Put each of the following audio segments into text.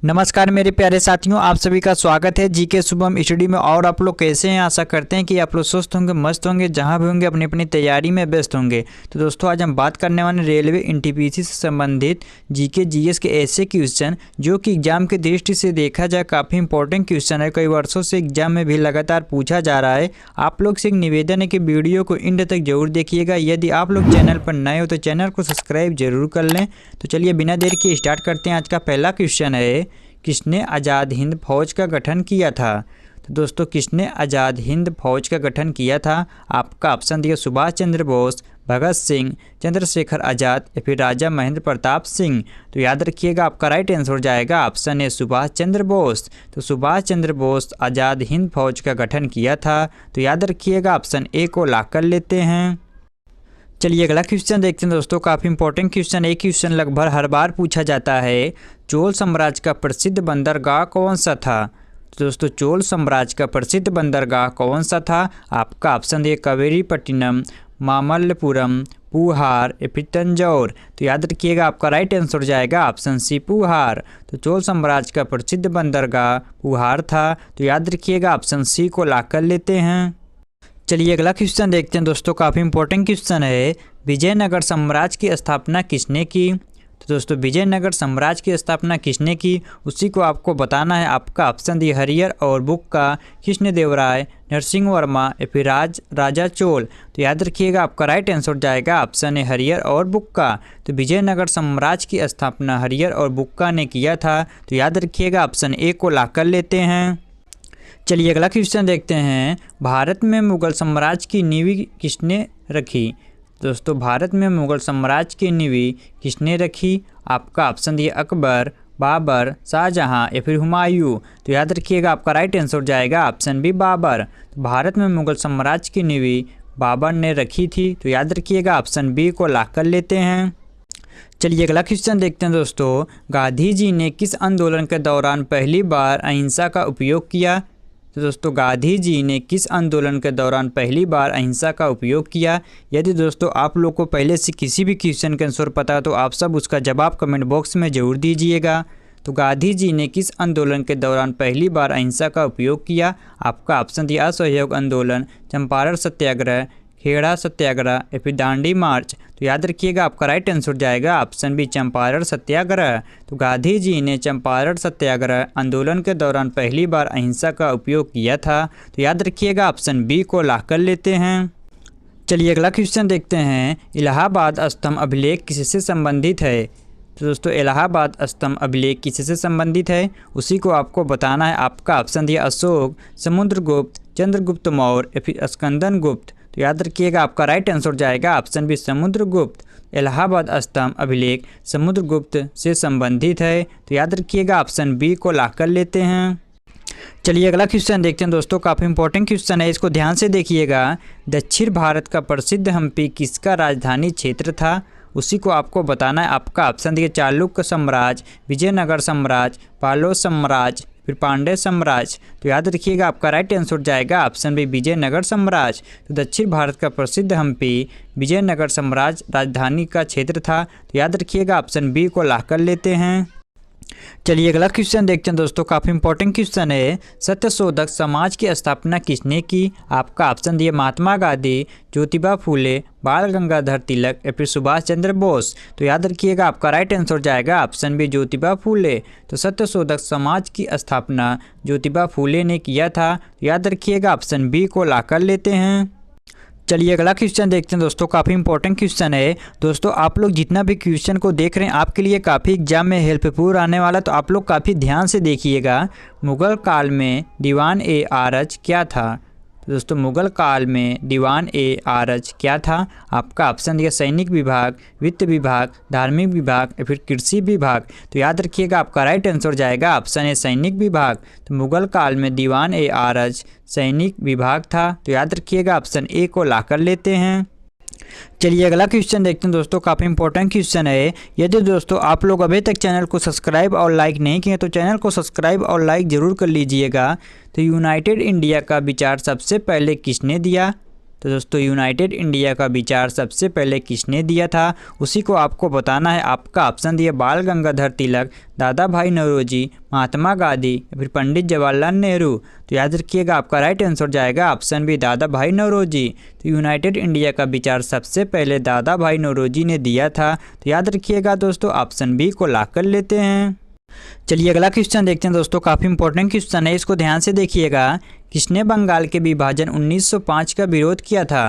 नमस्कार मेरे प्यारे साथियों, आप सभी का स्वागत है जीके शुभम स्टडी में। और आप लोग कैसे हैं? आशा करते हैं कि आप लोग स्वस्थ होंगे, मस्त होंगे, जहां भी होंगे अपनी अपनी तैयारी में व्यस्त होंगे। तो दोस्तों, आज हम बात करने वाले रेलवे एनटीपीसी से संबंधित जीके जीएस के ऐसे क्वेश्चन जो कि एग्जाम की दृष्टि से देखा जाए काफ़ी इंपॉर्टेंट क्वेश्चन है। कई वर्षों से एग्जाम में भी लगातार पूछा जा रहा है। आप लोग से एक निवेदन है कि वीडियो को एंड तक जरूर देखिएगा। यदि आप लोग चैनल पर नए हो तो चैनल को सब्सक्राइब जरूर कर लें। तो चलिए बिना देर के स्टार्ट करते हैं। आज का पहला क्वेश्चन है, किसने आज़ाद हिंद फौज का गठन किया था? तो दोस्तों, किसने आज़ाद हिंद फौज का गठन किया था? आपका ऑप्शन दिया सुभाष चंद्र बोस, भगत सिंह, चंद्रशेखर आज़ाद या फिर राजा महेंद्र प्रताप सिंह। तो याद रखिएगा, आपका राइट आंसर हो जाएगा ऑप्शन है सुभाष चंद्र बोस। तो सुभाष चंद्र बोस आज़ाद हिंद फौज का गठन किया था। तो याद रखिएगा, ऑप्शन ए को लॉक कर लेते हैं। चलिए अगला क्वेश्चन देखते हैं दोस्तों, काफ़ी इंपॉर्टेंट क्वेश्चन। एक क्वेश्चन लगभग हर बार पूछा जाता है, चोल साम्राज्य का प्रसिद्ध बंदरगाह कौन सा था? तो दोस्तों, चोल साम्राज्य का प्रसिद्ध बंदरगाह कौन सा था? आपका ऑप्शन दिए कवेरीपट्टिनम, मामल्लपुरम, पूहार या फिर तंजौर। तो याद रखिएगा, आपका राइट आंसर हो जाएगा ऑप्शन सी पूहार। तो चोल साम्राज्य का प्रसिद्ध बंदरगाह पूहार था। तो याद रखिएगा, ऑप्शन सी को लॉक कर लेते हैं। चलिए अगला क्वेश्चन देखते हैं दोस्तों, काफ़ी इंपॉर्टेंट क्वेश्चन है, विजयनगर साम्राज्य की स्थापना किसने की? तो दोस्तों, विजयनगर साम्राज्य की स्थापना किसने की, उसी को आपको बताना है। आपका ऑप्शन दिए हरियर और बुक्का, कृष्णदेवराय, नरसिंह वर्मा या फिर राजा चोल। तो याद रखिएगा, आपका राइट आंसर हो जाएगा ऑप्शन है हरियर और बुक्का। तो विजयनगर साम्राज्य की स्थापना हरियर और बुक्का ने किया था। तो याद रखिएगा, ऑप्शन ए को लॉक कर लेते हैं। चलिए अगला क्वेश्चन देखते हैं, भारत में मुगल साम्राज्य की नींव किसने रखी? दोस्तों, भारत में मुगल साम्राज्य की नींव किसने रखी? आपका ऑप्शन दिए अकबर, बाबर, शाहजहां या फिर हुमायूं। तो याद रखिएगा, आपका राइट आंसर हो जाएगा ऑप्शन बी बाबर। तो भारत में मुगल साम्राज्य की नींव बाबर ने रखी थी। तो याद रखिएगा, ऑप्शन बी को लॉक कर लेते हैं। चलिए अगला क्वेश्चन देखते हैं दोस्तों, गांधी जी ने किस आंदोलन के दौरान पहली बार अहिंसा का उपयोग किया? तो दोस्तों, गांधी जी ने किस आंदोलन के दौरान पहली बार अहिंसा का उपयोग किया? यदि दोस्तों आप लोग को पहले से किसी भी क्वेश्चन का आंसर पता है तो आप सब उसका जवाब कमेंट बॉक्स में जरूर दीजिएगा। तो गांधी जी ने किस आंदोलन के दौरान पहली बार अहिंसा का उपयोग किया? आपका ऑप्शन दिया असहयोग आंदोलन, चंपारण सत्याग्रह, खेड़ा सत्याग्रह या फिर दांडी मार्च। तो याद रखिएगा, आपका राइट आंसर जाएगा ऑप्शन बी चंपारण सत्याग्रह। तो गांधी जी ने चंपारण सत्याग्रह आंदोलन के दौरान पहली बार अहिंसा का उपयोग किया था। तो याद रखिएगा, ऑप्शन बी को लॉक कर लेते हैं। चलिए अगला क्वेश्चन देखते हैं, इलाहाबाद स्तंभ अभिलेख किससे संबंधित है? तो दोस्तों, इलाहाबाद स्तंभ अभिलेख किससे संबंधित है, उसी को आपको बताना है। आपका ऑप्शन दिया अशोक, समुद्रगुप्त, चंद्रगुप्त मौर्य या फिर स्कंदन गुप्त। तो याद रखिएगा, आपका राइट आंसर जाएगा ऑप्शन बी समुद्रगुप्त। इलाहाबाद स्तंभ अभिलेख समुद्रगुप्त से संबंधित है। तो याद रखिएगा, ऑप्शन बी को लॉक कर लेते हैं। चलिए अगला क्वेश्चन देखते हैं दोस्तों, काफ़ी इंपॉर्टेंट क्वेश्चन है, इसको ध्यान से देखिएगा। दक्षिण भारत का प्रसिद्ध हम्पी किसका राजधानी क्षेत्र था, उसी को आपको बताना है। आपका ऑप्शन दिए चालुक्य साम्राज्य, विजयनगर साम्राज्य, पालो साम्राज्य, फिर पांड्य साम्राज्य। तो याद रखिएगा, आपका राइट आंसर जाएगा ऑप्शन बी विजयनगर साम्राज्य। तो दक्षिण भारत का प्रसिद्ध हम्पी विजयनगर साम्राज्य राजधानी का क्षेत्र था। तो याद रखिएगा, ऑप्शन बी को लॉक कर लेते हैं। चलिए अगला क्वेश्चन देखते हैं दोस्तों, काफ़ी इंपॉर्टेंट क्वेश्चन है, सत्यशोधक समाज की स्थापना किसने की? आपका ऑप्शन दिए महात्मा गांधी, ज्योतिबा फूले, बाल गंगाधर तिलक या फिर सुभाष चंद्र बोस। तो याद रखिएगा, आपका राइट आंसर जाएगा ऑप्शन बी ज्योतिबा फूले। तो सत्यशोधक समाज की स्थापना ज्योतिबा फूले ने किया था। तो याद रखिएगा, ऑप्शन बी को लॉक कर लेते हैं। चलिए अगला क्वेश्चन देखते हैं दोस्तों, काफ़ी इंपॉर्टेंट क्वेश्चन है। दोस्तों, आप लोग जितना भी क्वेश्चन को देख रहे हैं आपके लिए काफ़ी एग्जाम में हेल्पफुल आने वाला, तो आप लोग काफ़ी ध्यान से देखिएगा। मुगल काल में दीवान ए आरज क्या था? तो दोस्तों, मुगल काल में दीवान ए आरज क्या था? आपका ऑप्शन दिया सैनिक विभाग, वित्त विभाग, धार्मिक विभाग या फिर कृषि विभाग। तो याद रखिएगा, आपका राइट आंसर जाएगा ऑप्शन है सैनिक विभाग। तो मुगल काल में दीवान ए आरज सैनिक विभाग था। तो याद रखिएगा, ऑप्शन ए को लॉक कर लेते हैं। चलिए अगला क्वेश्चन देखते हैं दोस्तों, काफ़ी इंपॉर्टेंट क्वेश्चन है। यदि दोस्तों आप लोग अभी तक चैनल को सब्सक्राइब और लाइक नहीं किए तो चैनल को सब्सक्राइब और लाइक जरूर कर लीजिएगा। तो यूनाइटेड इंडिया का विचार सबसे पहले किसने दिया? तो दोस्तों यूनाइटेड इंडिया का विचार सबसे पहले किसने दिया था, उसी को आपको बताना है। आपका ऑप्शन दिया बाल गंगाधर तिलक, दादा भाई नौरोजी, महात्मा गांधी या फिर पंडित जवाहरलाल नेहरू। तो याद रखिएगा आपका राइट आंसर जाएगा ऑप्शन बी दादा भाई नौरोजी। तो यूनाइटेड इंडिया का विचार सबसे पहले दादा भाई नौरोजी ने दिया था। तो याद रखिएगा दोस्तों ऑप्शन बी को लॉक कर लेते हैं। चलिए अगला क्वेश्चन देखते हैं दोस्तों, काफ़ी इंपॉर्टेंट क्वेश्चन है, इसको ध्यान से देखिएगा। किसने बंगाल के विभाजन 1905 का विरोध किया था।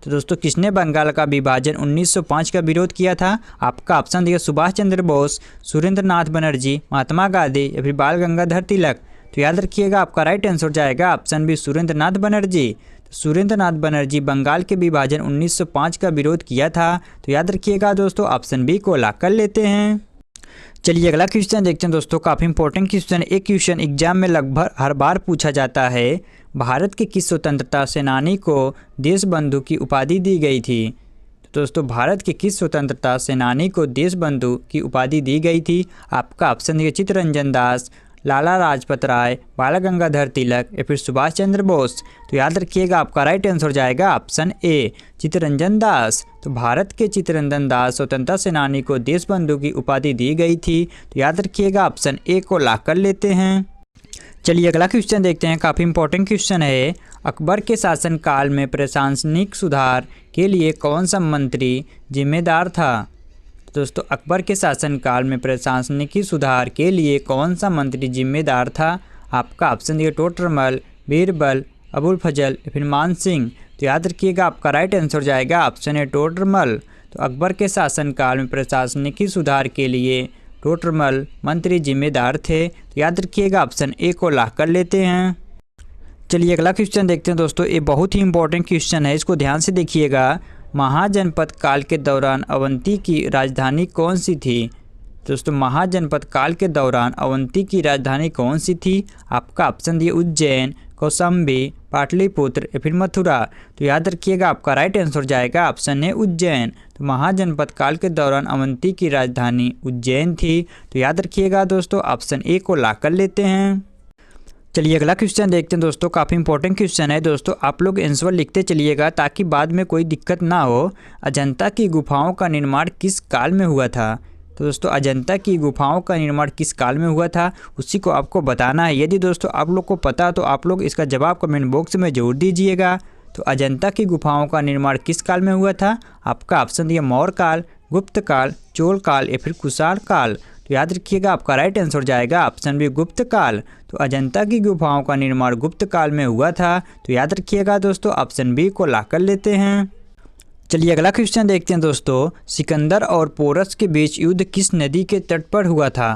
तो दोस्तों किसने बंगाल का विभाजन 1905 का विरोध किया था। आपका ऑप्शन दिया सुभाष चंद्र बोस, सुरेंद्र नाथ बनर्जी, महात्मा गांधी या फिर बाल गंगाधर तिलक। तो याद रखिएगा आपका राइट आंसर जाएगा ऑप्शन बी सुरेंद्र नाथ बनर्जी। तो सुरेंद्र नाथ बनर्जी बंगाल के विभाजन 1905 का विरोध किया था। तो याद रखिएगा दोस्तों ऑप्शन बी को लॉक कर लेते हैं। चलिए अगला क्वेश्चन देखते हैं दोस्तों, काफ़ी इंपॉर्टेंट क्वेश्चन। एक क्वेश्चन एग्जाम में लगभग हर बार पूछा जाता है। भारत के किस स्वतंत्रता सेनानी को देशबंधु की उपाधि दी गई थी। तो दोस्तों भारत के किस स्वतंत्रता सेनानी को देशबंधु की उपाधि दी गई थी। आपका ऑप्शन है चित्तरंजन दास, लाला लाजपत राय, बाल गंगाधर तिलक या फिर सुभाष चंद्र बोस। तो याद रखिएगा आपका राइट आंसर जाएगा ऑप्शन ए चित्तरंजन दास। तो भारत के चित्तरंजन दास स्वतंत्रता सेनानी को देशबंधु की उपाधि दी गई थी। तो याद रखिएगा ऑप्शन ए को लॉक कर लेते हैं। चलिए अगला क्वेश्चन देखते हैं, काफ़ी इंपॉर्टेंट क्वेश्चन है। अकबर के शासनकाल में प्रशासनिक सुधार के लिए कौन सा मंत्री जिम्मेदार था। दोस्तों अकबर के शासनकाल में प्रशासनिक सुधार के लिए कौन सा मंत्री जिम्मेदार था। आपका ऑप्शन दिया टोडरमल, बीरबल, अबुल फजल या फिर मान सिंह। तो याद रखिएगा आपका राइट आंसर जाएगा ऑप्शन है टोडरमल। तो अकबर के शासनकाल में प्रशासनिक सुधार के लिए टोडरमल मंत्री जिम्मेदार थे। तो याद रखिएगा ऑप्शन ए को लॉक कर लेते हैं। चलिए अगला क्वेश्चन देखते हैं दोस्तों, ये बहुत ही इंपॉर्टेंट क्वेश्चन है, इसको ध्यान से देखिएगा। महाजनपद काल के दौरान अवंती की राजधानी कौन सी थी। दोस्तों महाजनपद काल के दौरान अवंती की राजधानी कौन सी थी। आपका ऑप्शन दिए उज्जैन, कौशाम्बी, पाटलिपुत्र या फिर मथुरा। तो याद रखिएगा आपका राइट आंसर जाएगा ऑप्शन है उज्जैन। तो महाजनपद काल के दौरान अवंती की राजधानी उज्जैन थी। तो याद रखिएगा दोस्तों ऑप्शन ए को लॉक कर लेते हैं। चलिए अगला क्वेश्चन देखते हैं दोस्तों, काफ़ी इंपॉर्टेंट क्वेश्चन है दोस्तों, आप लोग आंसर लिखते चलिएगा ताकि बाद में कोई दिक्कत ना हो। अजंता की गुफाओं का निर्माण किस काल में हुआ था। तो दोस्तों अजंता की गुफाओं का निर्माण किस काल में हुआ था, उसी को आपको बताना है। यदि दोस्तों आप लोग को पता तो आप लोग इसका जवाब कमेंट बॉक्स में जरूर दीजिएगा। तो अजंता की गुफाओं का निर्माण किस काल में हुआ था। आपका ऑप्शन दिया मौर्य काल, गुप्त काल, चोल काल या फिर कुषाण काल। तो याद रखिएगा आपका राइट आंसर जाएगा ऑप्शन बी गुप्त काल। तो अजंता की गुफाओं का निर्माण गुप्त काल में हुआ था। तो याद रखिएगा दोस्तों ऑप्शन बी को लॉक कर लेते हैं। चलिए अगला क्वेश्चन देखते हैं दोस्तों, सिकंदर और पोरस के बीच युद्ध किस नदी के तट पर हुआ था।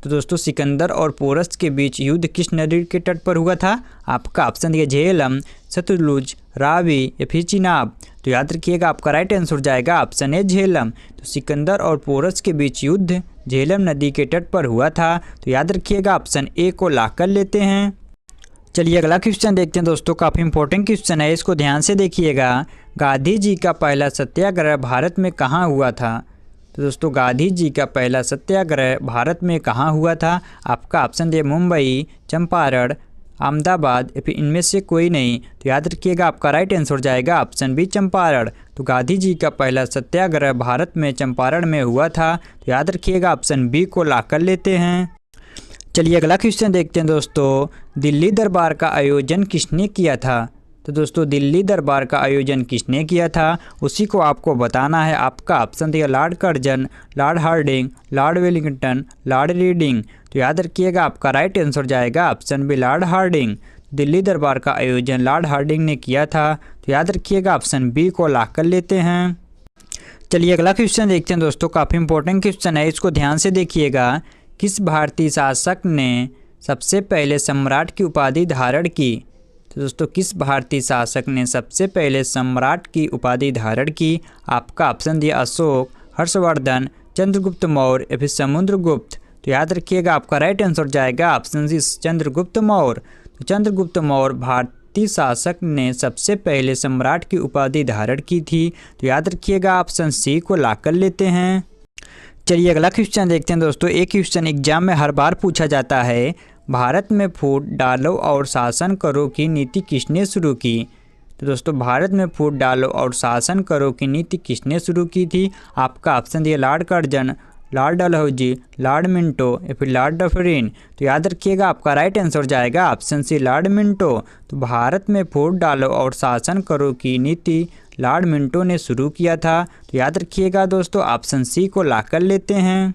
तो दोस्तों सिकंदर और पोरस के बीच युद्ध किस नदी के तट पर हुआ था। आपका ऑप्शन दिया झेलम, सतलुज, रावी या फिर चिनाब। तो याद रखिएगा आपका राइट आंसर जाएगा ऑप्शन है झेलम। तो सिकंदर और पोरस के बीच युद्ध झेलम नदी के तट पर हुआ था। तो याद रखिएगा ऑप्शन ए को लॉक कर लेते हैं। चलिए अगला क्वेश्चन देखते हैं दोस्तों, काफ़ी इंपॉर्टेंट क्वेश्चन है, इसको ध्यान से देखिएगा। गांधी जी का पहला सत्याग्रह भारत में कहाँ हुआ था। तो दोस्तों गांधी जी का पहला सत्याग्रह भारत में कहाँ हुआ था। आपका ऑप्शन दिया मुंबई, चंपारण, अहमदाबाद या फिर इनमें से कोई नहीं। तो याद रखिएगा आपका राइट आंसर जाएगा ऑप्शन बी चंपारण। तो गांधी जी का पहला सत्याग्रह भारत में चंपारण में हुआ था। तो याद रखिएगा ऑप्शन बी को लॉक कर लेते हैं। चलिए अगला क्वेश्चन देखते हैं दोस्तों, दिल्ली दरबार का आयोजन किसने किया था। तो दोस्तों दिल्ली दरबार का आयोजन किसने किया था, उसी को आपको बताना है। आपका ऑप्शन दिया lord Curzon, lord Hardinge, lord Wellington, lord Reading. तो याद रखिएगा आपका राइट आंसर जाएगा option B lord Hardinge. Delhi Durbar का आयोजन लॉर्ड हार्डिंग ने किया था। तो याद रखिएगा ऑप्शन बी को लॉक कर लेते हैं। चलिए अगला क्वेश्चन देखते हैं दोस्तों, काफ़ी इंपॉर्टेंट क्वेश्चन है, इसको ध्यान से देखिएगा। किस भारतीय शासक ने सबसे पहले सम्राट की उपाधि धारण की। तो दोस्तों किस भारतीय शासक ने सबसे पहले सम्राट की उपाधि धारण की। आपका ऑप्शन दिया अशोक, हर्षवर्धन, चंद्रगुप्त मौर्य या फिर समुद्रगुप्त। तो याद रखिएगा आपका राइट आंसर जाएगा ऑप्शन सी चंद्रगुप्त मौर्य। तो चंद्रगुप्त मौर्य भारतीय शासक ने सबसे पहले सम्राट की उपाधि धारण की थी। तो याद रखिएगा ऑप्शन सी को लॉक कर लेते हैं। चलिए अगला क्वेश्चन देखते हैं दोस्तों, एक क्वेश्चन एग्जाम में हर बार पूछा जाता है। भारत में फूट डालो और शासन करो की नीति किसने शुरू की। तो दोस्तों भारत में फूट डालो और शासन करो की नीति किसने शुरू की थी? आपका ऑप्शन दिया lord Curzon, Lord Dalhousie, Lord Minto या फिर लॉर्ड डफरिन। तो याद रखिएगा आपका राइट आंसर हो जाएगा ऑप्शन सी लॉर्ड मिंटो। तो भारत में फूट डालो और शासन करो की नीति लॉर्ड मिंटो ने शुरू किया था। तो याद रखिएगा दोस्तों ऑप्शन सी को लॉक कर लेते हैं।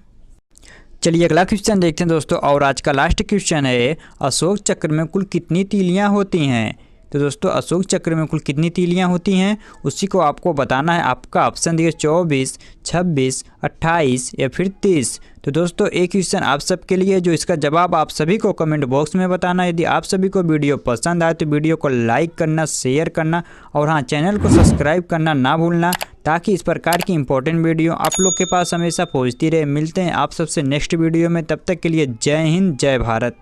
चलिए अगला क्वेश्चन देखते हैं दोस्तों, और आज का लास्ट क्वेश्चन है अशोक चक्र में कुल कितनी तीलियां होती हैं? तो दोस्तों अशोक चक्र में कुल कितनी तीलियां होती हैं उसी को आपको बताना है। आपका ऑप्शन दिए 24, 26, 28 या फिर 30। तो दोस्तों एक क्वेश्चन आप सबके लिए, जो इसका जवाब आप सभी को कमेंट बॉक्स में बताना। यदि आप सभी को वीडियो पसंद आए तो वीडियो को लाइक करना, शेयर करना और हाँ चैनल को सब्सक्राइब करना ना भूलना, ताकि इस प्रकार की इंपॉर्टेंट वीडियो आप लोग के पास हमेशा पहुँचती रहे। मिलते हैं आप सबसे नेक्स्ट वीडियो में, तब तक के लिए जय हिंद, जय भारत।